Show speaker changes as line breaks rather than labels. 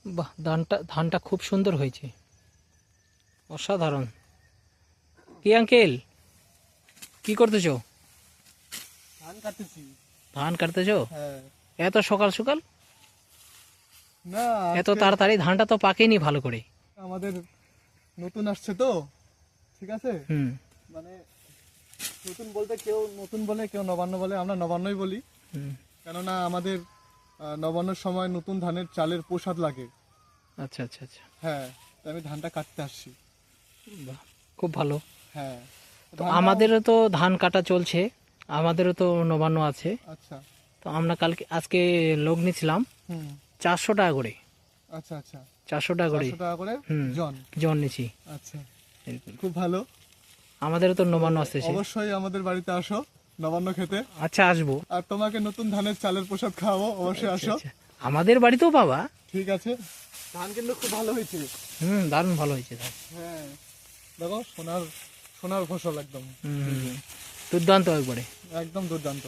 বাহ, ধানটা খুব সুন্দর হয়েছে, অসাধারণ। কি আঙ্কেল, কি করতেছো?
ধান কাটতেছি।
ধান কাটতেছো?
হ্যাঁ।
এত সকাল সকাল,
না,
এত
আজকে
তাড়াতাড়ি? ধানটা তো পাকেনি ভালো করে।
আমাদের নতুন আসছে তো, ঠিক আছে।
হুম
মানে নতুন বলতে কেউ নতুন বলে, কেউ নবান্ন বলে, আমরা নবান্নই বলি।
হুম।
কেননা আমাদের নবান্নর সময় নতুন ধানের চালের প্রসাদ লাগে।
আচ্ছা আচ্ছা আচ্ছা।
হ্যাঁ, তাই আমি ধানটা কাটতে আসছি।
বাহ, খুব ভালো।
হ্যাঁ,
তো
ধানটাও।
আমাদেরও তো ধান কাটা চলছে, আমাদেরও তো নবান্ন আছে।
আচ্ছা।
তো আমরা আজকে লোক নিয়েছিলাম
হুম।
400 টাকা করে।
আচ্ছা আচ্ছা।
400 টাকা করে।
400 টাকা করে
হুম,
জন।
জন নিয়েছি।
আচ্ছা,
এরকম।
খুব ভালো।
আমাদেরও তো
তো
নবান্ন আসতেছে।
অবশ্যই আমাদের বাড়িতে আসো নবান্ন খেতে।
আচ্ছা, আসবো।
আর তোমাকে নতুন ধানের চালের প্রসাদ খাওয়াবো, অবশ্যই
আচ্ছা
আসো।
আচ্ছা, আমাদের বাড়িতেও পাবা।
ঠিক আছে। ধান কিন্তু খুব ভালো হয়েছে।
হুম, দারুণ ভালো হয়েছে ধান।
হ্যাঁ, দেখো সোনার সোনার ফসল একদম।
হুম হুম, হুম। দুর্দান্ত একবারে।
একদম দুর্দান্ত।